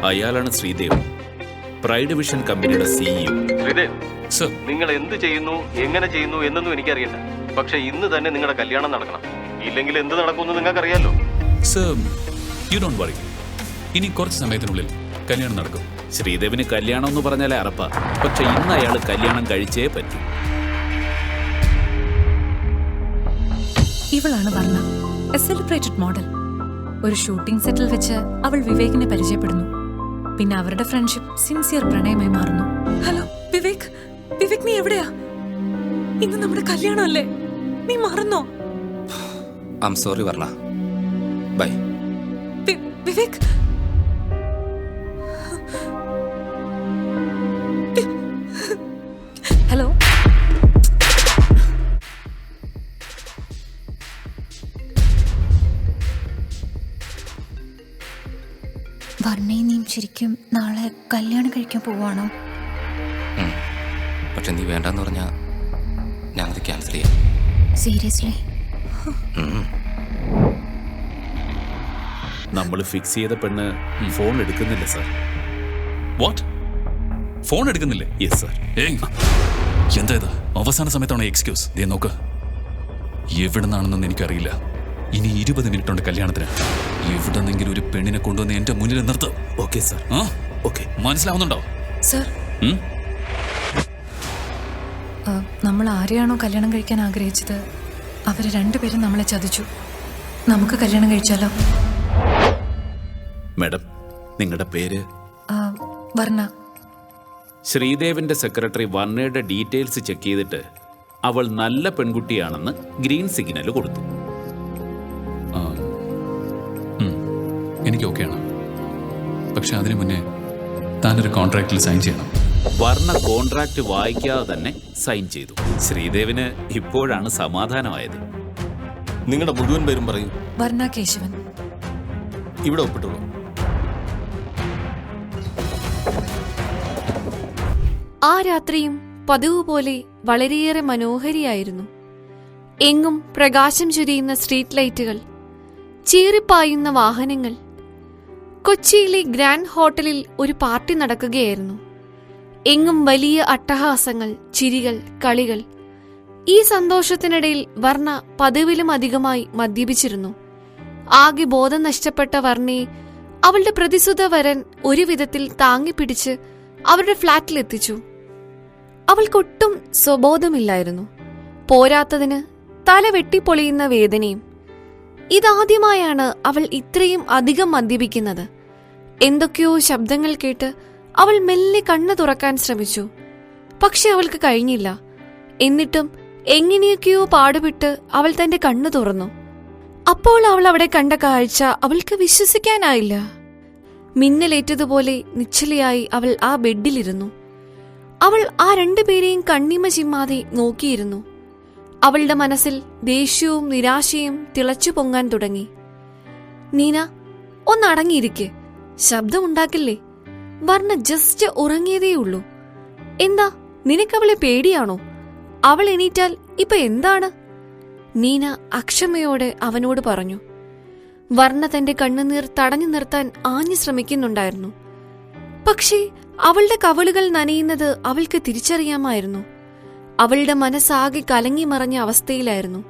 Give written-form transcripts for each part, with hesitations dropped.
അയാളാണ് Sreedev, pride vision കമ്പനിയുടെ CEO. Sreedev sir, നിങ്ങൾ എന്ത് ചെയ്യുന്നു, എങ്ങനെ ചെയ്യുന്നു എന്നൊന്നും എനിക്കറിയില്ല. പക്ഷെ ഇന്ന് തന്നെ നിങ്ങളുടെ കല്യാണം നടക്കണം. ഇല്ലെങ്കിൽ എന്ത് നടക്കുമെന്ന് നിങ്ങൾക്കറിയാലോ. Sir, you don't worry. ഇനി കുറച്ച് സമയത്തിനുള്ളിൽ കല്യാണം നടക്കും. ശ്രീദേവിന് കല്യാണം എന്ന് പറഞ്ഞാലേ അറപ്പാ. പക്ഷെ ഇന്ന് അയാൾ കല്യാണം കഴിച്ചേ പറ്റൂ. ഇവളാണ് വർണ്ണ, എ സെലിബ്രേറ്റഡ് മോഡൽ. ഒരു ഷൂട്ടിംഗ് സെറ്റിൽ വെച്ച് അവൾ വിവേകിനെ പരിചയപ്പെടുന്നു. പിന്നെ അവരുടെ ഫ്രണ്ട്ഷിപ്പ് സിൻസിയർ പ്രണയമായി മാറുന്നു. ഹലോ വിവേക്, വിവേക് നീ എവിടെയാ? ഇന്ന് നമ്മുടെ കല്യാണമല്ലേ, നീ മറന്നോ? ഐ ആം സോറി വർണ്ണ, ബൈ. വിവേക്, ഹലോ. വർണ്ണയും നീയും ശരിക്കും നാളെ കല്യാണം കഴിക്കാൻ പോവാണോ? പക്ഷെ നീ വേണ്ടെന്ന് പറഞ്ഞാൽ ഞാനത് ക്യാൻസൽ ചെയ്യാം. സീരിയസ്ലി? നമ്മൾ ഫിക്സ് ചെയ്ത പെണ്ണ് ഫോൺ എടുക്കുന്നില്ല സാർ. വാട്ട്? ഫോൺ എടുക്കുന്നില്ലേ? Yes sir. ഏയ്, എന്താ ഇത്? അവസാന സമയത്താണോ എക്സ്ക്യൂസ്? ദേ നോക്ക്, എവിടെ നിന്നാണെന്നൊന്നും എനിക്കറിയില്ല. ഇനി 20 മിനിറ്റ് ഉണ്ട് കല്യാണത്തിന്. എവിടെന്നെങ്കിലും ഒരു പെണ്ണിനെ കൊണ്ടുവന്ന് എന്റെ മുന്നിൽ നിർത്ത്. Okay sir. ഓക്കെ, മനസ്സിലാവുന്നുണ്ടോ? സർ, നമ്മൾ ആരെയാണോ കല്യാണം കഴിക്കാൻ ആഗ്രഹിച്ചത് അവര് രണ്ടുപേരും നമ്മളെ ചതിച്ചു. നമുക്ക് കല്യാണം കഴിച്ചാലോ? മാഡം, നിങ്ങളുടെ പേര്? വർണ്ണ. ശ്രീദേവിന്റെ സെക്രട്ടറി വർണ്ണയുടെ ഡീറ്റെയിൽസ് ചെക്ക് ചെയ്തിട്ട് അവൾ നല്ല പെൺകുട്ടിയാണെന്ന് ഗ്രീൻ സിഗ്നൽ കൊടുത്തു. എനിക്ക് ഓക്കെയാണ്. പക്ഷെ അതിനു മുന്നേ താനൊരു കോൺട്രാക്റ്റിൽ സൈൻ ചെയ്യണം. വർണ്ണ കോൺട്രാക്ട് വായിക്കാതെ തന്നെ സൈൻ ചെയ്തു. ശ്രീദേവിന് ഇപ്പോഴാണ് സമാധാനമായത്. നിങ്ങളുടെ മുഴുവൻ പേരും പറയൂ. വർണ്ണ കേശവൻ. ഇവിടെ ഒപ്പിട്ടുള്ളൂ. ആ രാത്രിയും പതിവ് പോലെ വളരെയേറെ മനോഹരിയായിരുന്നു. എങ്ങും പ്രകാശം ചൊരിയുന്ന സ്ട്രീറ്റ് ലൈറ്റുകൾ, ചീറിപ്പായുന്ന വാഹനങ്ങൾ. കൊച്ചിയിലെ ഗ്രാൻഡ് ഹോട്ടലിൽ ഒരു പാർട്ടി നടക്കുകയായിരുന്നു. എങ്ങും വലിയ അട്ടഹാസങ്ങൾ, ചിരികൾ, കളികൾ. ഈ സന്തോഷത്തിനിടയിൽ വർണ്ണ പതിവിലും അധികമായി മദ്യപിച്ചിരുന്നു. ആകെ ബോധം നഷ്ടപ്പെട്ട വർണ്ണയെ അവളുടെ പ്രതിസുത വരൻ ഒരു വിധത്തിൽ താങ്ങിപ്പിടിച്ച് അവരുടെ ഫ്ളാറ്റിലെത്തിച്ചു. അവൾക്കൊട്ടും സ്വബോധമില്ലായിരുന്നു. പോരാത്തതിന് തല വെട്ടിപ്പൊളിയുന്ന വേദനയും. ഇതാദ്യമായാണ് അവൾ ഇത്രയും അധികം മദ്യപിക്കുന്നത്. എന്തൊക്കെയോ ശബ്ദങ്ങൾ കേട്ട് അവൾ മെല്ലെ കണ്ണു തുറക്കാൻ ശ്രമിച്ചു. പക്ഷെ അവൾക്ക് കഴിഞ്ഞില്ല. എന്നിട്ടും എങ്ങനെയൊക്കെയോ പാടുപെട്ട് അവൾ തന്റെ കണ്ണു തുറന്നു. അപ്പോൾ അവൾ അവിടെ കണ്ട കാഴ്ച അവൾക്ക് വിശ്വസിക്കാനായില്ല. മിന്നലേറ്റതുപോലെ നിശ്ചലയായി അവൾ ആ ബെഡിലിരുന്നു. അവൾ ആ രണ്ടുപേരെയും കണ്ണിമ ചിമ്മാതെ നോക്കിയിരുന്നു. അവളുടെ മനസ്സിൽ ദേഷ്യവും നിരാശയും തിളച്ചു പൊങ്ങാൻ തുടങ്ങി. നീന, ഒന്നടങ്ങിയിരിക്കെ, ശബ്ദമുണ്ടാക്കില്ലേ. വർണ്ണ ജസ്റ്റ് ഉറങ്ങിയതേയുള്ളൂ. എന്താ, നിനക്കവളെ പേടിയാണോ? അവൾ എണീറ്റാൽ ഇപ്പൊ എന്താണ്? നീന അക്ഷമയോടെ അവനോട് പറഞ്ഞു. വർണ്ണ തന്റെ കണ്ണുനീർ തടഞ്ഞു നിർത്താൻ ആഞ്ഞു ശ്രമിക്കുന്നുണ്ടായിരുന്നു. പക്ഷേ അവളുടെ കവിളുകൾ നനയുന്നത് അവൾക്ക് തിരിച്ചറിയാമായിരുന്നു. അവളുടെ മനസ്സാകെ കലങ്ങി മറഞ്ഞ അവസ്ഥയിലായിരുന്നു.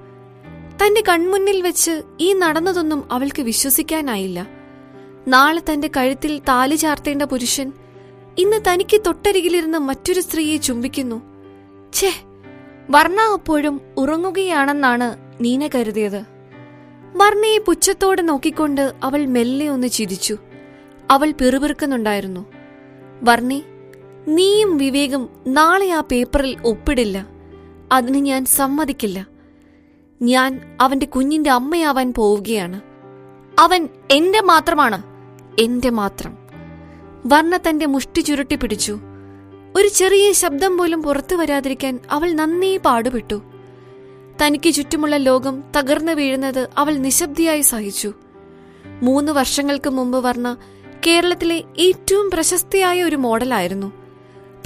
തന്റെ കൺമുന്നിൽ വെച്ച് ഈ നടന്നതൊന്നും അവൾക്ക് വിശ്വസിക്കാനായില്ല. നാളെ തന്റെ കഴുത്തിൽ താലി ചാർത്തേണ്ട പുരുഷൻ ഇന്ന് തനിക്ക് തൊട്ടരികിലിരുന്ന് മറ്റൊരു സ്ത്രീയെ ചുംബിക്കുന്നു. ഛേ, വർണ്ണ അപ്പോഴും ഉറങ്ങുകയാണെന്നാണ് നീന കരുതിയത്. വർണ്ണയെ പുച്ഛത്തോടെ നോക്കിക്കൊണ്ട് അവൾ മെല്ലെ ഒന്ന് ചിരിച്ചു. അവൾ പിറുപിറുക്കുന്നുണ്ടായിരുന്നു. വർണ്ണേ, നീയും വിവേകും നാളെ ആ പേപ്പറിൽ ഒപ്പിടില്ല. അതിന് ഞാൻ സമ്മതിക്കില്ല. ഞാൻ അവന്റെ കുഞ്ഞിന്റെ അമ്മയാവാൻ പോവുകയാണ്. അവൻ എന്റെ മാത്രമാണ്, എന്റെ മാത്രം. വർണ്ണ തന്റെ മുഷ്ടി ചുരുട്ടി പിടിച്ചു. ഒരു ചെറിയ ശബ്ദം പോലും പുറത്തു വരാതിരിക്കാൻ അവൾ നന്നേ പാടുപെട്ടു. തനിക്ക് ചുറ്റുമുള്ള ലോകം തകർന്നു വീഴുന്നത് അവൾ നിശബ്ദയായി സഹിച്ചു. 3 വർഷങ്ങൾക്ക് മുമ്പ് വർണ്ണ കേരളത്തിലെ ഏറ്റവും പ്രശസ്തിയായ ഒരു മോഡലായിരുന്നു.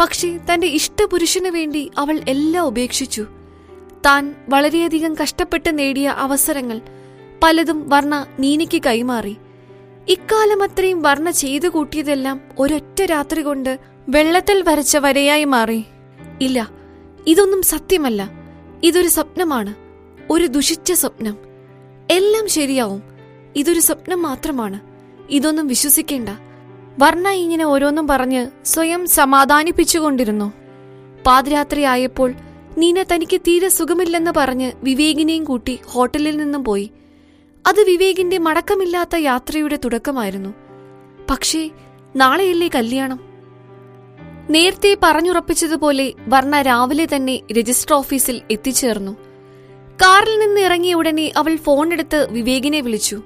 പക്ഷേ തന്റെ ഇഷ്ടപുരുഷനു വേണ്ടി അവൾ എല്ലാം ഉപേക്ഷിച്ചു. താൻ വളരെയധികം കഷ്ടപ്പെട്ട് നേടിയ അവസരങ്ങൾ പലതും വർണ്ണ നീനയ്ക്ക് കൈമാറി. ഇക്കാലം അത്രയും വർണ്ണ ചെയ്തു കൂട്ടിയതെല്ലാം ഒരൊറ്റ രാത്രി കൊണ്ട് വെള്ളത്തിൽ വരച്ച വരയായി മാറി. ഇല്ല, ഇതൊന്നും സത്യമല്ല. ഇതൊരു സ്വപ്നമാണ്, ഒരു ദുഷിച്ച സ്വപ്നം. എല്ലാം ശരിയാവും. ഇതൊരു സ്വപ്നം മാത്രമാണ്. ഇതൊന്നും വിശ്വസിക്കേണ്ട. വർണ്ണ ഇങ്ങനെ ഓരോന്നും പറഞ്ഞ് സ്വയം സമാധാനിപ്പിച്ചുകൊണ്ടിരുന്നു. പാതിരാത്രി ആയപ്പോൾ നീന തനിക്ക് തീരെ സുഖമില്ലെന്ന് പറഞ്ഞ് വിവേകിനെയും കൂട്ടി ഹോട്ടലിൽ നിന്നും പോയി. അത് വിവേകിന്റെ മടക്കമില്ലാത്ത യാത്രയുടെ തുടക്കമായിരുന്നു. പക്ഷേ നാളെയല്ലേ കല്യാണം. നേരത്തെ പറഞ്ഞുറപ്പിച്ചതുപോലെ വർണ്ണ രാവിലെ തന്നെ രജിസ്റ്റർ ഓഫീസിൽ എത്തിച്ചേർന്നു. കാറിൽ നിന്ന് ഇറങ്ങിയ ഉടനെ അവൾ ഫോണെടുത്ത് വിവേകിനെ വിളിച്ചു.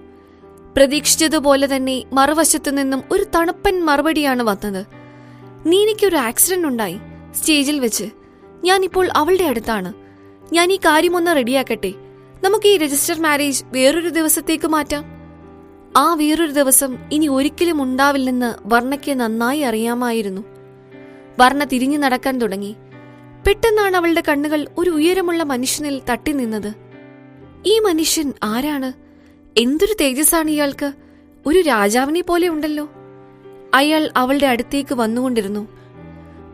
പ്രതീക്ഷിച്ചതുപോലെ തന്നെ മറുവശത്തു നിന്നും ഒരു തണുപ്പൻ മറുപടിയാണ് വന്നത്. നീനയ്ക്കൊരു ആക്സിഡന്റ് ഉണ്ടായി സ്റ്റേജിൽ വെച്ച്. ഞാനിപ്പോൾ അവളുടെ അടുത്താണ്. ഞാൻ ഈ കാര്യമൊന്ന് റെഡിയാക്കട്ടെ. നമുക്ക് ഈ രജിസ്റ്റർ മാരേജ് വേറൊരു ദിവസത്തേക്ക് മാറ്റാം. ആ വേറൊരു ദിവസം ഇനി ഒരിക്കലും ഉണ്ടാവില്ലെന്ന് വർണ്ണയ്ക്ക് നന്നായി അറിയാമായിരുന്നു. വർണ്ണ തിരിഞ്ഞു നടക്കാൻ തുടങ്ങി. പെട്ടെന്നാണ് അവളുടെ കണ്ണുകൾ ഒരു ഉയരമുള്ള മനുഷ്യനിൽ തട്ടി നിന്നത്. ഈ മനുഷ്യൻ ആരാണ്? എന്തൊരു തേജസ്സാണ് ഇയാൾക്ക്! ഒരു രാജാവിനെ പോലെ ഉണ്ടല്ലോ. അയാൾ അവളുടെ അടുത്തേക്ക് വന്നുകൊണ്ടിരുന്നു.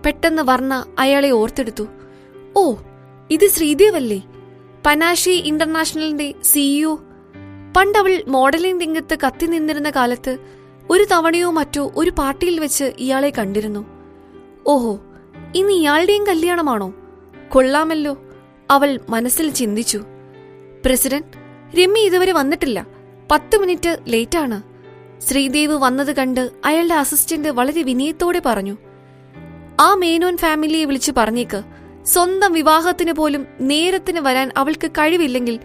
പെട്ടെന്ന് വർണ്ണ അയാളെ ഓർത്തെടുത്തു. ഓ, ഇത് ശ്രീദേവല്ലേ, പനാഷി ഇന്റർനാഷണലിന്റെ CEO. പണ്ടവൾ മോഡലിംഗ് രംഗത്ത് കത്തി നിന്നിരുന്ന കാലത്ത് ഒരു തവണയോ മറ്റോ ഒരു പാർട്ടിയിൽ വെച്ച് ഇയാളെ കണ്ടിരുന്നു. ഓഹോ, ഇനി ഇയാളുടെയും കല്യാണമാണോ? കൊള്ളാമല്ലോ, അവൾ മനസ്സിൽ ചിന്തിച്ചു. പ്രസിഡന്റ്, രമ്യ ഇതുവരെ വന്നിട്ടില്ല. 10 മിനിറ്റ് ലേറ്റാണ്. ശ്രീദേവ് വന്നത് കണ്ട് അയാളുടെ അസിസ്റ്റന്റ് വളരെ വിനയത്തോടെ പറഞ്ഞു. ആ മേനോൻ ഫാമിലിയെ വിളിച്ചു പറഞ്ഞേക്ക്, സ്വന്തം വിവാഹത്തിന് പോലും നേരത്തിന് വരാൻ അവൾക്ക് കഴിവില്ലെങ്കിൽ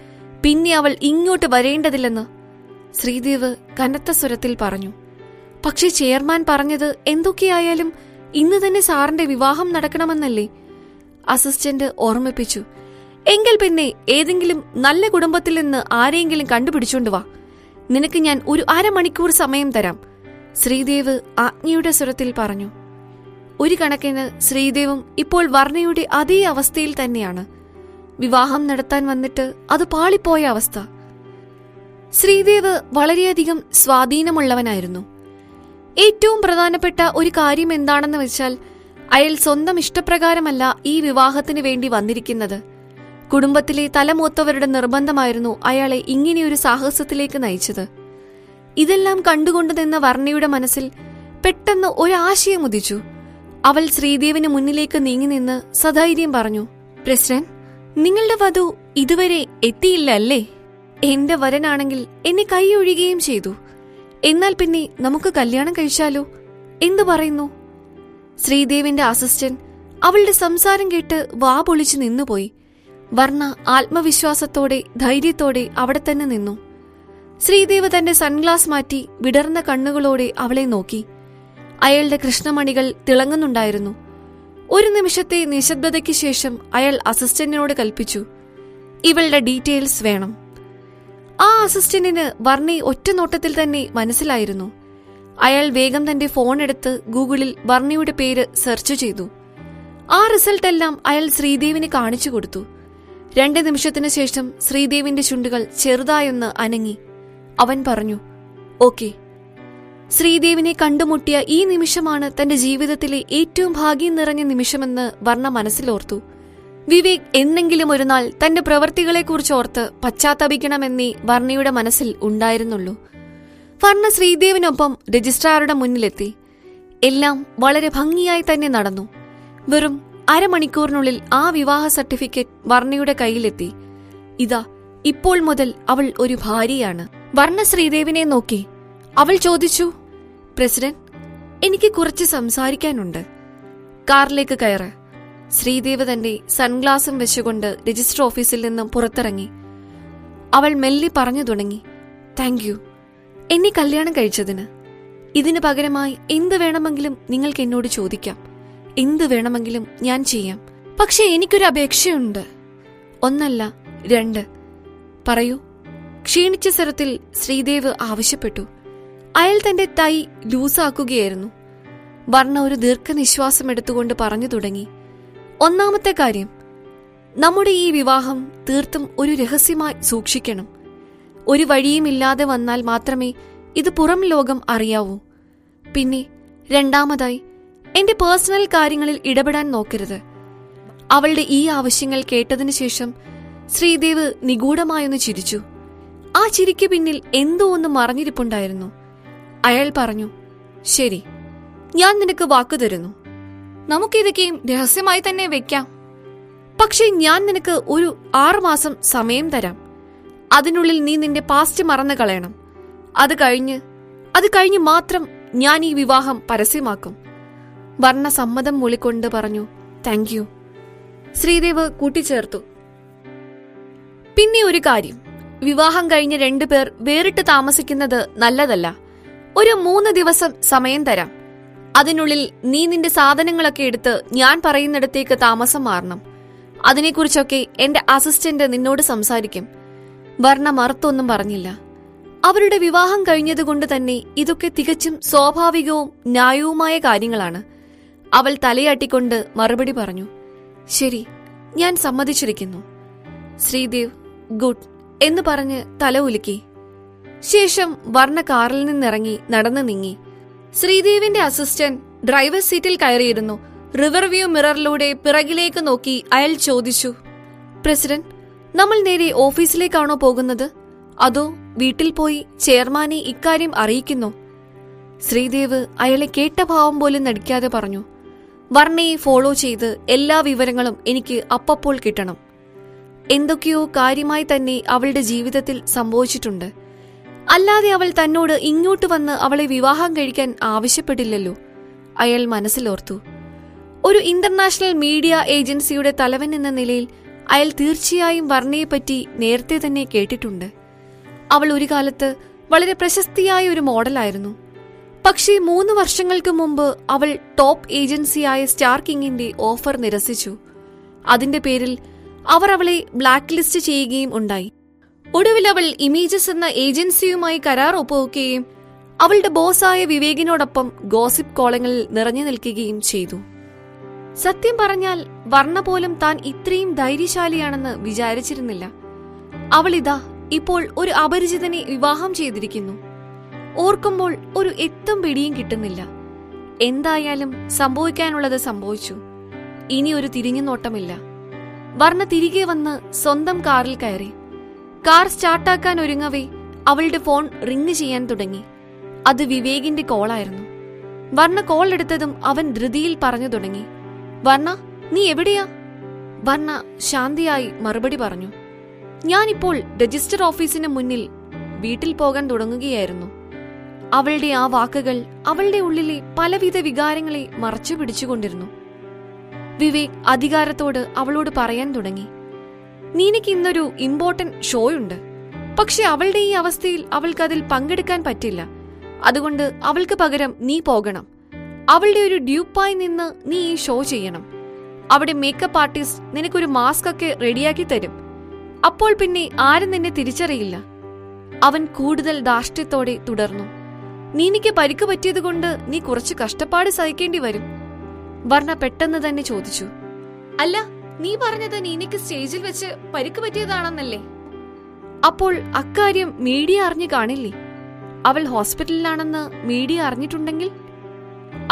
പിന്നെ അവൾ ഇങ്ങോട്ട് വരേണ്ടതില്ലെന്ന് ശ്രീദേവ് കനത്ത സ്വരത്തിൽ പറഞ്ഞു. പക്ഷെ ചെയർമാൻ പറഞ്ഞത് എന്തൊക്കെയായാലും ഇന്ന് തന്നെ സാറിന്റെ വിവാഹം നടക്കണമെന്നല്ലേ? അസിസ്റ്റന്റ് ഓർമ്മിപ്പിച്ചു. എങ്കിൽ പിന്നെ ഏതെങ്കിലും നല്ല കുടുംബത്തിൽ നിന്ന് ആരെയെങ്കിലും കണ്ടുപിടിച്ചോണ്ട് വാ. നിനക്ക് ഞാൻ ഒരു അരമണിക്കൂർ സമയം തരാം, ശ്രീദേവ് ആജ്ഞയുടെ സ്വരത്തിൽ പറഞ്ഞു. ഒരു കണക്കിന് ശ്രീദേവും ഇപ്പോൾ വർണ്ണയുടെ അതേ അവസ്ഥയിൽ തന്നെയാണ്. വിവാഹം നടത്താൻ വന്നിട്ട് അത് പാളിപ്പോയ അവസ്ഥ. ശ്രീദേവ് വളരെയധികം സ്വാധീനമുള്ളവനായിരുന്നു. ഏറ്റവും പ്രധാനപ്പെട്ട ഒരു കാര്യം എന്താണെന്ന് വെച്ചാൽ അയാൾ സ്വന്തം ഇഷ്ടപ്രകാരമല്ല ഈ വിവാഹത്തിന് വേണ്ടി വന്നിരിക്കുന്നത്. കുടുംബത്തിലെ തലമൂത്തവരുടെ നിർബന്ധമായിരുന്നു അയാളെ ഇങ്ങനെയൊരു സാഹസത്തിലേക്ക് നയിച്ചത്. ഇതെല്ലാം കണ്ടുകൊണ്ടു നിന്ന വർണ്ണയുടെ മനസ്സിൽ പെട്ടെന്ന് ഒരാശയം ഉദിച്ചു. അവൾ ശ്രീദേവിന് മുന്നിലേക്ക് നീങ്ങി നിന്ന് സധൈര്യം പറഞ്ഞു. പ്രസിഡന്റ്, നിങ്ങളുടെ വധു ഇതുവരെ എത്തിയില്ല അല്ലേ? എന്റെ വരനാണെങ്കിൽ എന്നെ കൈയൊഴിയുകയും ചെയ്തു. എന്നാൽ പിന്നെ നമുക്ക് കല്യാണം കഴിച്ചാലോ? എന്തു പറയുന്നു? ശ്രീദേവിന്റെ അസിസ്റ്റന്റ് അവളുടെ സംസാരം കേട്ട് വാ പൊളിച്ചു നിന്നുപോയി. വർണ്ണ ആത്മവിശ്വാസത്തോടെ ധൈര്യത്തോടെ അവിടെ തന്നെ നിന്നു. ശ്രീദേവ് തന്റെ സൺഗ്ലാസ് മാറ്റി വിടർന്ന കണ്ണുകളോടെ അവളെ നോക്കി. അയാളുടെ കൃഷ്ണമണികൾ തിളങ്ങുന്നുണ്ടായിരുന്നു. ഒരു നിമിഷത്തെ നിശബ്ദതയ്ക്ക് ശേഷം അയാൾ അസിസ്റ്റന്റിനോട് കൽപ്പിച്ചു, ഇവളുടെ ഡീറ്റെയിൽസ് വേണം. ആ അസിസ്റ്റന്റിന് വർണ്ണയെ ഒറ്റ നോട്ടത്തിൽ തന്നെ മനസ്സിലായിരുന്നു. അയാൾ വേഗം തന്റെ ഫോൺ എടുത്ത് ഗൂഗിളിൽ വർണ്ണയുടെ പേര് സെർച്ച് ചെയ്തു. ആ റിസൾട്ടെല്ലാം അയാൾ ശ്രീദേവിന് കാണിച്ചു കൊടുത്തു. 2 നിമിഷത്തിനു ശേഷം ശ്രീദേവിന്റെ ചുണ്ടുകൾ ചെറുതായൊന്ന് അനങ്ങി. അവൻ പറഞ്ഞു, ഓക്കെ. ശ്രീദേവിനെ കണ്ടുമുട്ടിയ ഈ നിമിഷമാണ് തന്റെ ജീവിതത്തിലെ ഏറ്റവും ഭാഗ്യം നിറഞ്ഞ നിമിഷമെന്ന് വർണ്ണ മനസ്സിലോർത്തു. വിവേക് എന്നെങ്കിലും ഒരു നാൾ തന്റെ പ്രവൃത്തികളെക്കുറിച്ച് ഓർത്ത് പശ്ചാത്തപിക്കണമെന്നേ വർണ്ണയുടെ മനസ്സിൽ ഉണ്ടായിരുന്നുള്ളൂ. വർണ്ണ ശ്രീദേവിനൊപ്പം രജിസ്ട്രാറുടെ മുന്നിലെത്തി. എല്ലാം വളരെ ഭംഗിയായി തന്നെ നടന്നു. വെറും അരമണിക്കൂറിനുള്ളിൽ ആ വിവാഹ സർട്ടിഫിക്കറ്റ് വർണ്ണയുടെ കയ്യിലെത്തി. ഇതാ, ഇപ്പോൾ മുതൽ അവൾ ഒരു ഭാര്യയാണ്. വർണ്ണ ശ്രീദേവിനെ നോക്കി. അവൾ ചോദിച്ചു, പ്രസിഡന്റ്, എനിക്ക് കുറച്ച് സംസാരിക്കാനുണ്ട്. കാറിലേക്ക് കയറ്. ശ്രീദേവ് തന്റെ സൺഗ്ലാസും വെച്ചുകൊണ്ട് രജിസ്റ്റർ ഓഫീസിൽ നിന്നും പുറത്തിറങ്ങി. അവൾ മെല്ലെ പറഞ്ഞു തുടങ്ങി, താങ്ക് യു എന്നെ കല്യാണം കഴിച്ചതിന്. ഇതിനു പകരമായി എന്ത് വേണമെങ്കിലും നിങ്ങൾക്ക് എന്നോട് ചോദിക്കാം. എന്ത് വേണമെങ്കിലും ഞാൻ ചെയ്യാം. പക്ഷെ എനിക്കൊരു അപേക്ഷയുണ്ട്. 1 അല്ല 2. പറയൂ, ക്ഷീണിച്ച സ്വരത്തിൽ ശ്രീദേവ് ആവശ്യപ്പെട്ടു. അയാൾ തന്റെ തൈ ലൂസാക്കുകയായിരുന്നു. വർണ്ണ ഒരു ദീർഘനിശ്വാസം എടുത്തുകൊണ്ട് പറഞ്ഞു തുടങ്ങി. ഒന്നാമത്തെ കാര്യം, നമ്മുടെ ഈ വിവാഹം തീർത്തും ഒരു രഹസ്യമായി സൂക്ഷിക്കണം. ഒരു വഴിയുമില്ലാതെ വന്നാൽ മാത്രമേ ഇത് പുറം ലോകം അറിയാവൂ. പിന്നെ രണ്ടാമതായി, എന്റെ പേഴ്സണൽ കാര്യങ്ങളിൽ ഇടപെടാൻ നോക്കരുത്. അവളുടെ ഈ ആവശ്യങ്ങൾ കേട്ടതിനു ശേഷം ശ്രീദേവ് നിഗൂഢമായൊന്ന് ചിരിച്ചു. ആ ചിരിക്ക് പിന്നിൽ എന്തോ ഒന്ന് മറഞ്ഞിരിപ്പുണ്ടായിരുന്നു. അയാൾ പറഞ്ഞു, ശരി, ഞാൻ നിനക്ക് വാക്കു തരുന്നു. നമുക്കിതൊക്കെയും രഹസ്യമായി തന്നെ വെക്കാം. പക്ഷേ ഞാൻ നിനക്ക് ഒരു 6 മാസം സമയം തരാം. അതിനുള്ളിൽ നീ നിന്റെ പാസ്റ്റ് മറന്നു കളയണം. അത് കഴിഞ്ഞ് മാത്രം ഞാൻ ഈ വിവാഹം പരസ്യമാക്കും. വർണ്ണ സമ്മതം മൂളിക്കൊണ്ട് പറഞ്ഞു, താങ്ക് യു. ശ്രീദേവ് കൂട്ടിച്ചേർത്തു, പിന്നെ ഒരു കാര്യം, വിവാഹം കഴിഞ്ഞ് 2 പേർ വേറിട്ട് താമസിക്കുന്നത് നല്ലതല്ല. ഒരു 3 ദിവസം സമയം തരാം. അതിനുള്ളിൽ നീ നിന്റെ സാധനങ്ങളൊക്കെ എടുത്ത് ഞാൻ പറയുന്നിടത്തേക്ക് താമസം മാറണം. അതിനെക്കുറിച്ചൊക്കെ എന്റെ അസിസ്റ്റന്റ് നിന്നോട് സംസാരിക്കും. വർണ്ണ മറുത്തൊന്നും പറഞ്ഞില്ല. അവരുടെ വിവാഹം കഴിഞ്ഞതുകൊണ്ട് തന്നെ ഇതൊക്കെ തികച്ചും സ്വാഭാവികവും ന്യായവുമായ കാര്യങ്ങളാണ്. അവൾ തലയാട്ടിക്കൊണ്ട് മറുപടി പറഞ്ഞു, ശരി, ഞാൻ സമ്മതിച്ചിരിക്കുന്നു. ശ്രീദേവ് ഗുഡ് എന്ന് പറഞ്ഞ് തല ഉലുക്കി. ശേഷം വർണ്ണ കാറിൽ നിന്നിറങ്ങി നടന്നു നീങ്ങി. ശ്രീദേവിന്റെ അസിസ്റ്റന്റ് ഡ്രൈവർ സീറ്റിൽ കയറിയിരുന്നു. റിവർ വ്യൂ മിററിലൂടെ പിറകിലേക്ക് നോക്കി അയാൾ ചോദിച്ചു, പ്രസിഡന്റ്, നമ്മൾ നേരെ ഓഫീസിലേക്കാണോ പോകുന്നത്, അതോ വീട്ടിൽ പോയി ചെയർമാനെ ഇക്കാര്യം അറിയിക്കുന്നോ? ശ്രീദേവ് അയാളെ കേട്ട ഭാവം പോലും നടിക്കാതെ പറഞ്ഞു, വർണ്ണയെ ഫോളോ ചെയ്ത് എല്ലാ വിവരങ്ങളും എനിക്ക് അപ്പപ്പോൾ കിട്ടണം. എന്തൊക്കെയോ കാര്യമായി തന്നെ അവളുടെ ജീവിതത്തിൽ സംഭവിച്ചിട്ടുണ്ട്. അല്ലാതെ അവൾ തന്നോട് ഇങ്ങോട്ട് വന്ന് അവളെ വിവാഹം കഴിക്കാൻ ആവശ്യപ്പെട്ടില്ലല്ലോ. അയാൾ മനസ്സിലോർത്തു. ഒരു ഇന്റർനാഷണൽ മീഡിയ ഏജൻസിയുടെ തലവൻ എന്ന നിലയിൽ അയാൾ തീർച്ചയായും വർണ്ണയെപ്പറ്റി നേരത്തെ തന്നെ കേട്ടിട്ടുണ്ട്. അവൾ ഒരു കാലത്ത് വളരെ പ്രശസ്തിയായ ഒരു മോഡലായിരുന്നു. പക്ഷേ 3 വർഷങ്ങൾക്ക് മുമ്പ് അവൾ ടോപ്പ് ഏജൻസിയായ സ്റ്റാർ കിങ്ങിന്റെ ഓഫർ നിരസിച്ചു. അതിന്റെ പേരിൽ അവർ അവളെ ബ്ലാക്ക് ലിസ്റ്റ് ചെയ്യുകയും ഉണ്ടായി. ഒടുവിൽ അവൾ ഇമേജസ് എന്ന ഏജൻസിയുമായി കരാർ ഒപ്പുവെക്കുകയും അവളുടെ ബോസായ വിവേകിനോടൊപ്പം ഗോസിപ്പ് കോളങ്ങളിൽ നിറഞ്ഞു നിൽക്കുകയും ചെയ്തു. സത്യം പറഞ്ഞാൽ വർണ്ണ പോലും താൻ ഇത്രയും ധൈര്യശാലിയാണെന്ന് വിചാരിച്ചിരുന്നില്ല. അവളിതാ ഇപ്പോൾ ഒരു അപരിചിതനെ വിവാഹം ചെയ്തിരിക്കുന്നു. ഓർക്കുമ്പോൾ ഒരു എത്തും പിടിയും കിട്ടുന്നില്ല. എന്തായാലും സംഭവിക്കാനുള്ളത് സംഭവിച്ചു. ഇനി ഒരു തിരിഞ്ഞുനോട്ടമില്ല. വർണ്ണ തിരികെ വന്ന് സ്വന്തം കാറിൽ കയറി. കാർ സ്റ്റാർട്ടാക്കാൻ ഒരുങ്ങവേ അവളുടെ ഫോൺ റിങ് ചെയ്യാൻ തുടങ്ങി. അത് വിവേകിന്റെ കോളായിരുന്നു. വർണ്ണ കോൾ എടുത്തതും അവൻ ധൃതിയിൽ പറഞ്ഞു തുടങ്ങി, വർണ്ണ, നീ എവിടെയാ? വർണ്ണ ശാന്തിയായി മറുപടി പറഞ്ഞു, ഞാനിപ്പോൾ രജിസ്റ്റർ ഓഫീസിന് മുന്നിൽ വീട്ടിൽ പോകാൻ തുടങ്ങുകയായിരുന്നു. അവളുടെ ആ വാക്കുകൾ അവളുടെ ഉള്ളിലെ പലവിധ വികാരങ്ങളെ മറച്ചു പിടിച്ചുകൊണ്ടിരുന്നു. വിവേക് അധികാരത്തോട് അവളോട് പറയാൻ തുടങ്ങി, നീനക്ക് ഇന്നൊരു ഇമ്പോർട്ടന്റ് ഷോയുണ്ട്. പക്ഷെ അവളുടെ ഈ അവസ്ഥയിൽ അവൾക്കതിൽ പങ്കെടുക്കാൻ പറ്റില്ല. അതുകൊണ്ട് അവൾക്ക് പകരം നീ പോകണം. അവളുടെ ഒരു ഡ്യൂപ്പായി നിന്ന് നീ ഈ ഷോ ചെയ്യണം. അവിടെ മേക്കപ്പ് ആർട്ടിസ്റ്റ് നിനക്കൊരു മാസ്ക് ഒക്കെ റെഡിയാക്കി തരും. അപ്പോൾ പിന്നെ ആരും നിന്നെ തിരിച്ചറിയില്ല. അവൻ കൂടുതൽ ധാർഷ്ട്യത്തോടെ തുടർന്നു, നീനിക്ക് പരിക്ക് പറ്റിയതുകൊണ്ട് നീ കുറച്ച് കഷ്ടപ്പാട് സഹിക്കേണ്ടി വരും. വർണ്ണ പെട്ടെന്ന് തന്നെ ചോദിച്ചു, അല്ല, നീ പറഞ്ഞത് നീനിക്ക് സ്റ്റേജിൽ വെച്ച് പരിക്ക് പറ്റിയതാണെന്നല്ലേ? അപ്പോൾ അക്കാര്യം മീഡിയ അറിഞ്ഞു കാണില്ലേ? അവൾ ഹോസ്പിറ്റലിലാണെന്ന് മീഡിയ അറിഞ്ഞിട്ടുണ്ടെങ്കിൽ?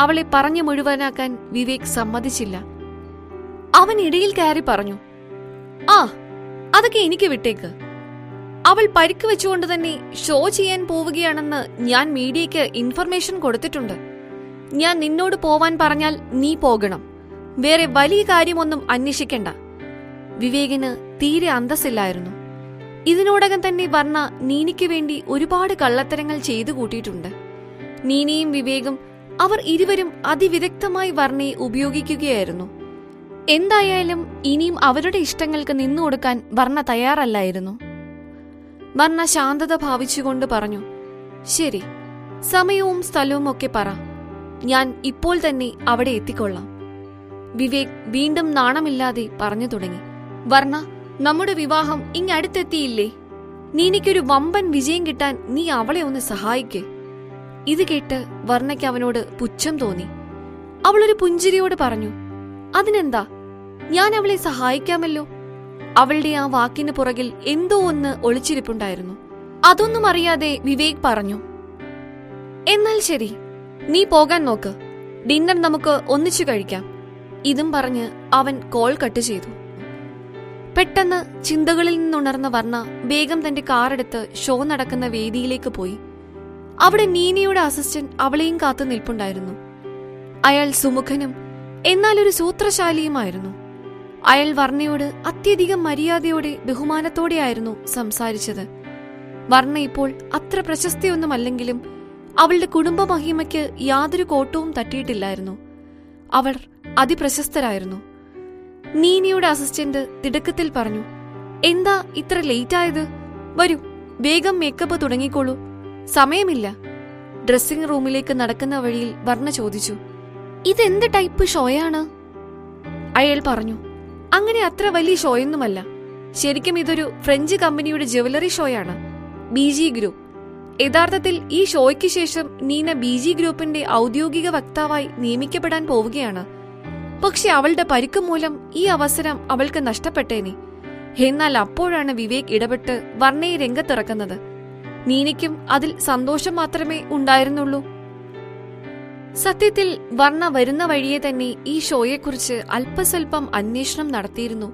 അവളെ പറഞ്ഞു മുഴുവനാക്കാൻ വിവേക് സമ്മതിച്ചില്ല. അവൻ ഇടയിൽ കയറി പറഞ്ഞു, ആ, അതൊക്കെ എനിക്ക് വിട്ടേക്ക്. അവൾ പരിക്ക് വെച്ചുകൊണ്ട് തന്നെ ഷോ ചെയ്യാൻ പോവുകയാണെന്ന് ഞാൻ മീഡിയയ്ക്ക് ഇൻഫർമേഷൻ കൊടുത്തിട്ടുണ്ട്. ഞാൻ നിന്നോട് പോവാൻ പറഞ്ഞാൽ നീ പോകണം. വേറെ വലിയ കാര്യമൊന്നും അന്വേഷിക്കണ്ട. വിവേകിന് തീരെ അന്തസ്സില്ലായിരുന്നു. ഇതിനോടകം തന്നെ വർണ്ണ നീനിക്ക് വേണ്ടി ഒരുപാട് കള്ളത്തരങ്ങൾ ചെയ്തു കൂട്ടിയിട്ടുണ്ട്. നീനിയും വിവേകും, അവർ ഇരുവരും അതിവിദഗ്ധമായി വർണ്ണയെ ഉപയോഗിക്കുകയായിരുന്നു. എന്തായാലും ഇനിയും അവരുടെ ഇഷ്ടങ്ങൾക്ക് നിന്നുകൊടുക്കാൻ വർണ്ണ തയ്യാറല്ലായിരുന്നു. വർണ്ണ ശാന്തത ഭാവിച്ചുകൊണ്ട് പറഞ്ഞു, ശരി, സമയവും സ്ഥലവും ഒക്കെ പറ, ഞാൻ ഇപ്പോൾ തന്നെ അവിടെ എത്തിക്കൊള്ളാം. വിവേക് വീണ്ടും നാണമില്ലാതെ പറഞ്ഞു തുടങ്ങി, വർണ്ണ, നമ്മുടെ വിവാഹം ഇങ്ങടുത്തെത്തിയില്ലേ? നീനിക്കൊരു വമ്പൻ വിജയം കിട്ടാൻ നീ അവളെ ഒന്ന് സഹായിക്കേ. ഇത് കേട്ട് വർണ്ണയ്ക്ക് അവനോട് പുച്ഛം തോന്നി. അവളൊരു പുഞ്ചിരിയോട് പറഞ്ഞു, അതിനെന്താ, ഞാൻ അവളെ സഹായിക്കാമല്ലോ. അവളുടെ ആ വാക്കിന് പുറകിൽ എന്തോ ഒന്ന് ഒളിച്ചിരിപ്പുണ്ടായിരുന്നു. അതൊന്നും അറിയാതെ വിവേക് പറഞ്ഞു, എന്നാൽ ശരി, നീ പോകാൻ നോക്ക്. ഡിന്നർ നമുക്ക് ഒന്നിച്ചു കഴിക്കാം. ഇതും പറഞ്ഞ് അവൻ കോൾ കട്ട് ചെയ്തു. പെട്ടെന്ന് ചിന്തകളിൽ നിന്നുണർന്ന വർണ്ണ വേഗം തന്റെ കാറെടുത്ത് ഷോ നടക്കുന്ന വേദിയിലേക്ക് പോയി. അവിടെ നീനയുടെ അസിസ്റ്റന്റ് അവളെയും കാത്തു നിൽപ്പുണ്ടായിരുന്നു. അയാൾ സുമുഖനും എന്നാൽ ഒരു സൂത്രശാലിയുമായിരുന്നു. അയാൾ വർണ്ണയോട് അത്യധികം മര്യാദയോടെ ബഹുമാനത്തോടെയായിരുന്നു സംസാരിച്ചത്. വർണ്ണ ഇപ്പോൾ അത്ര പ്രശസ്തിയൊന്നുമല്ലെങ്കിലും അവളുടെ കുടുംബ മഹിമയ്ക്ക് യാതൊരു കോട്ടവും തട്ടിയിട്ടില്ലായിരുന്നു. അവർ അതിപ്രശസ്തരായിരുന്നു. നീനയുടെ അസിസ്റ്റന്റ് തിടുക്കത്തിൽ പറഞ്ഞു, എന്താ ഇത്ര ലേറ്റ് ആയത്? വരൂ, വേഗം മേക്കപ്പ് തുടങ്ങിക്കോളൂ, സമയമില്ല. ഡ്രസ്സിംഗ് റൂമിലേക്ക് നടക്കുന്ന വഴിയിൽ വർണ്ണ ചോദിച്ചു, ഇതെന്ത് ടൈപ്പ് ഷോയാണ്? അയാൾ പറഞ്ഞു, അങ്ങനെ അത്ര വലിയ ഷോയൊന്നുമല്ല. ശരിക്കും ഇതൊരു ഫ്രഞ്ച് കമ്പനിയുടെ ജ്വല്ലറി ഷോയാണ്, BG ഗ്രൂപ്പ്. യഥാർത്ഥത്തിൽ ഈ ഷോയ്ക്ക് ശേഷം നീന BG ഗ്രൂപ്പിന്റെ ഔദ്യോഗിക വക്താവായി നിയമിക്കപ്പെടാൻ പോവുകയാണ്. പക്ഷെ അവളുടെ പരിക്ക് മൂലം ഈ അവസരം അവൾക്ക് നഷ്ടപ്പെട്ടേനെ. എന്നാൽ അപ്പോഴാണ് വിവേക് ഇടപെട്ട് വർണ്ണയെ രംഗത്തിറക്കുന്നത്. നീനയ്ക്കും അതിൽ സന്തോഷം മാത്രമേ ഉണ്ടായിരുന്നുള്ളൂ. സത്യത്തിൽ വർണ്ണ വരുന്ന വഴിയെ തന്നെ ഈ ഷോയെക്കുറിച്ച് അല്പസ്വല്പം അന്വേഷണം നടത്തിയിരുന്നു.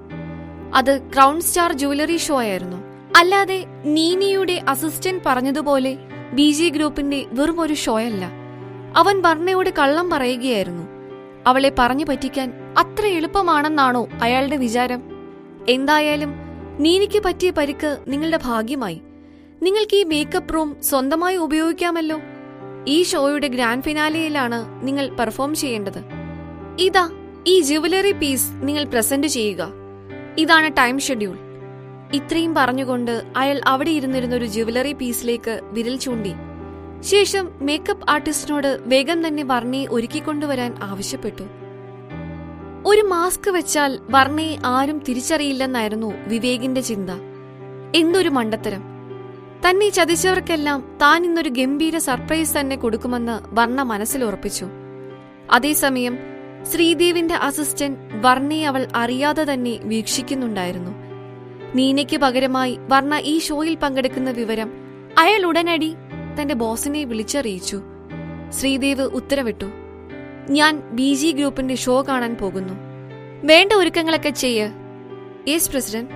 അത് ക്രൗൺ സ്റ്റാർ ജ്വല്ലറി ഷോ ആയിരുന്നു. അല്ലാതെ നീനയുടെ അസിസ്റ്റന്റ് പറഞ്ഞതുപോലെ BG ഗ്രൂപ്പിന്റെ വെറും ഒരു ഷോയല്ല. അവൻ വർണ്ണയോട് കള്ളം പറയുകയായിരുന്നു. അവളെ പറഞ്ഞു പറ്റിക്കാൻ അത്ര എളുപ്പമാണെന്നാണോ അയാളുടെ വിചാരം? എന്തായാലും നീനയ്ക്ക് പറ്റിയ പരിക്ക് നിങ്ങളുടെ ഭാഗ്യമായി. നിങ്ങൾക്ക് ഈ മേക്കപ്പ് റൂം സ്വന്തമായി ഉപയോഗിക്കാമല്ലോ. ഈ ഷോയുടെ ഗ്രാൻഡ് ഫിനാലെയിലാണ് നിങ്ങൾ പെർഫോം ചെയ്യേണ്ടത്. ഇതാ ഈ ജ്വല്ലറി പീസ് നിങ്ങൾ പ്രസന്റ് ചെയ്യുക. ഇതാണ് ടൈം ഷെഡ്യൂൾ. ഇത്രയും പറഞ്ഞുകൊണ്ട് അയാൾ അവിടെ ഇരുന്നിരുന്ന ഒരു ജ്വല്ലറി പീസിലേക്ക് വിരൽ ചൂണ്ടി. ശേഷം മേക്കപ്പ് ആർട്ടിസ്റ്റിനോട് വേഗം തന്നെ വർണ്ണയെ ഒരുക്കിക്കൊണ്ടുവരാൻ ആവശ്യപ്പെട്ടു. ഒരു മാസ്ക് വെച്ചാൽ വർണ്ണയെ ആരും തിരിച്ചറിയില്ലെന്നായിരുന്നു വിവേകിന്റെ ചിന്ത. എന്തൊരു മണ്ടത്തരം! തന്നെ ചതിച്ചവർക്കെല്ലാം താൻ ഇന്നൊരു ഗംഭീര സർപ്രൈസ് തന്നെ കൊടുക്കുമെന്ന് വർണ്ണ മനസ്സിലുറപ്പിച്ചു. അതേസമയം ശ്രീദേവിന്റെ അസിസ്റ്റന്റ് വർണ്ണയെ അവൾ അറിയാതെ തന്നെ വീക്ഷിക്കുന്നുണ്ടായിരുന്നു. നീനയ്ക്ക് പകരമായി വർണ്ണ ഈ ഷോയിൽ പങ്കെടുക്കുന്ന വിവരം അയാൾ ഉടനടി തന്റെ ബോസിനെ വിളിച്ചറിയിച്ചു. ശ്രീദേവ് ഉത്തരവിട്ടു, ഞാൻ BG ഗ്രൂപ്പിന്റെ ഷോ കാണാൻ പോകുന്നു. വേണ്ട ഒരുക്കങ്ങളൊക്കെ ചെയ്യ്. Yes president.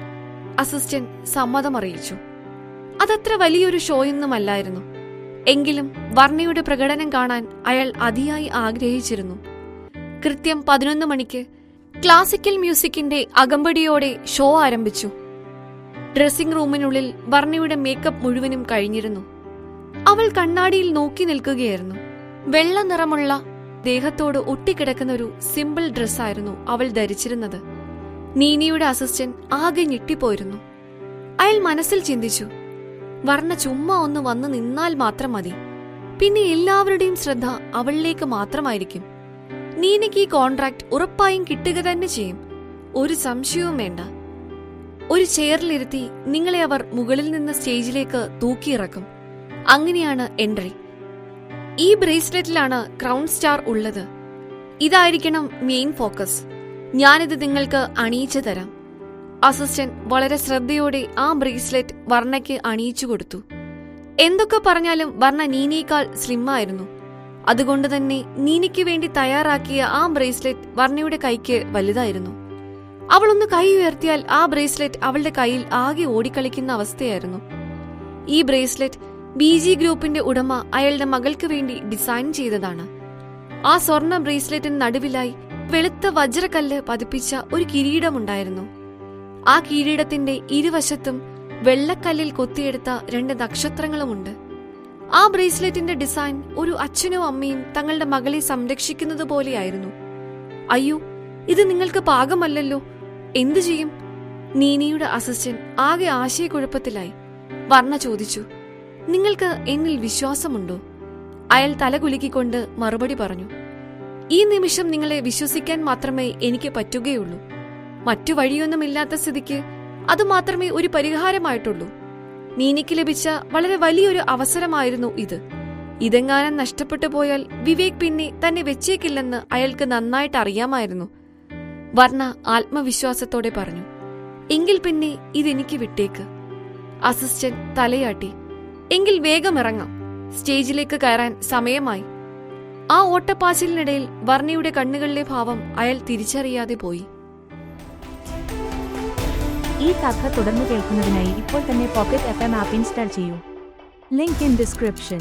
അസിസ്റ്റന്റ് സമ്മതമറിയിച്ചു. അതത്ര വലിയൊരു ഷോയൊന്നുമല്ലായിരുന്നു. എങ്കിലും വർണ്ണയുടെ പ്രകടനം കാണാൻ അയാൾ അതിയായി ആഗ്രഹിച്ചിരുന്നു. കൃത്യം 11 മണിക്ക് ക്ലാസിക്കൽ മ്യൂസിക്കിന്റെ അകമ്പടിയോടെ ഷോ ആരംഭിച്ചു. ഡ്രസ്സിംഗ് റൂമിനുള്ളിൽ വർണ്ണയുടെ മേക്കപ്പ് മുഴുവനും കഴിഞ്ഞിരുന്നു. അവൾ കണ്ണാടിയിൽ നോക്കി നിൽക്കുകയായിരുന്നു. വെള്ള നിറമുള്ള ദേഹത്തോട് ഒട്ടിക്കിടക്കുന്ന ഒരു സിമ്പിൾ ഡ്രസ്സായിരുന്നു അവൾ ധരിച്ചിരുന്നത്. നീനയുടെ അസിസ്റ്റന്റ് ആകെ ഞെട്ടിപ്പോയിരുന്നു. അയാൾ മനസ്സിൽ ചിന്തിച്ചു, വർണ്ണ ചുമ്മാ ഒന്ന് വന്നു നിന്നാൽ മാത്രം മതി. പിന്നെ എല്ലാവരുടെയും ശ്രദ്ധ അവളിലേക്ക് മാത്രമായിരിക്കും. നീനയ്ക്ക് ഈ കോൺട്രാക്ട് ഉറപ്പായും കിട്ടുക തന്നെ ചെയ്യും. ഒരു സംശയവും വേണ്ട. ഒരു ചെയറിലിരുത്തി നിങ്ങളെ അവർ മുകളിൽ നിന്ന് സ്റ്റേജിലേക്ക് തൂക്കിയിറക്കും. അങ്ങനെയാണ് എൻട്രി. ഈ ബ്രേസ്ലെറ്റിലാണ് ക്രൗൺ സ്റ്റാർ ഉള്ളത്. ഇതായിരിക്കണം മെയിൻ ഫോക്കസ്. ഞാനിത് നിങ്ങൾക്ക് അണിയിച്ചു തരാം. അസിസ്റ്റന്റ് വളരെ ശ്രദ്ധയോടെ ആ ബ്രേസ്ലെറ്റ് വർണ്ണയ്ക്ക് അണിയിച്ചു കൊടുത്തു. എന്തൊക്കെ പറഞ്ഞാലും വർണ്ണ നീനയേക്കാൾ സ്ലിമ്മായിരുന്നു. അതുകൊണ്ട് തന്നെ നീനയ്ക്ക് വേണ്ടി തയ്യാറാക്കിയ ആ ബ്രേസ്ലെറ്റ് വർണ്ണയുടെ കൈക്ക് വലുതായിരുന്നു. അവളൊന്ന് കൈ ഉയർത്തിയാൽ ആ ബ്രേസ്ലെറ്റ് അവളുടെ കയ്യിൽ ആകെ ഓടിക്കളിക്കുന്ന അവസ്ഥയായിരുന്നു. ഈ ബ്രേസ്ലെറ്റ് BG ഗ്രൂപ്പിന്റെ ഉടമ അയാളുടെ മകൾക്ക് വേണ്ടി ഡിസൈൻ ചെയ്തതാണ്. ആ സ്വർണ്ണ ബ്രേസ്ലെറ്റിന് നടുവിലായി വെളുത്ത വജ്രക്കല്ല് പതിപ്പിച്ച ഒരു കിരീടമുണ്ടായിരുന്നു. ആ കിരീടത്തിന്റെ ഇരുവശത്തും വെള്ളക്കല്ലിൽ കൊത്തിയെടുത്ത 2 നക്ഷത്രങ്ങളുമുണ്ട്. ആ ബ്രേസ്ലെറ്റിന്റെ ഡിസൈൻ ഒരു അച്ഛനും അമ്മയും തങ്ങളുടെ മകളെ സംരക്ഷിക്കുന്നത് പോലെയായിരുന്നു. അയ്യോ, ഇത് നിങ്ങൾക്ക് പാകമല്ലല്ലോ, എന്തു ചെയ്യും? നീനയുടെ അസിസ്റ്റന്റ് ആകെ ആശയക്കുഴപ്പത്തിലായി. വർണ്ണ ചോദിച്ചു, നിങ്ങൾക്ക് എന്നിൽ വിശ്വാസമുണ്ടോ? അയാൾ തലകുലുക്കിക്കൊണ്ട് മറുപടി പറഞ്ഞു, ഈ നിമിഷം നിങ്ങളെ വിശ്വസിക്കാൻ മാത്രമേ എനിക്ക് പറ്റുകയുള്ളൂ. മറ്റു വഴിയൊന്നുമില്ലാത്ത സ്ഥിതിക്ക് അത് മാത്രമേ ഒരു പരിഹാരമായിട്ടുള്ളൂ. നീനയ്ക്ക് ലഭിച്ച വളരെ വലിയൊരു അവസരമായിരുന്നു ഇത്. ഇതെങ്ങാനും നഷ്ടപ്പെട്ടു പോയാൽ വിവേക് പിന്നെ തന്നെ വെച്ചേക്കില്ലെന്ന് അയാൾക്ക് നന്നായിട്ട് അറിയാമായിരുന്നു. വർണ്ണ ആത്മവിശ്വാസത്തോടെ പറഞ്ഞു, എങ്കിൽ പിന്നെ ഇതെനിക്ക് വിട്ടേക്ക്. അസിസ്റ്റന്റ് തലയാട്ടി, എങ്കിൽ വേഗം ഇറങ്ങാം. സ്റ്റേജിലേക്ക് കയറാൻ സമയമായി. ആ ഓട്ടപ്പാച്ചിലിനിടയിൽ വർണ്ണയുടെ കണ്ണുകളിലെ ഭാവം അയാൾ തിരിച്ചറിയാതെ പോയി. ഈ കഥ തുടർന്ന് കേൾക്കുന്നതിനായി ഇപ്പോൾ തന്നെ പോക്കറ്റ് FM ആപ്പ് ഇൻസ്റ്റാൾ ചെയ്യൂ. Link in description.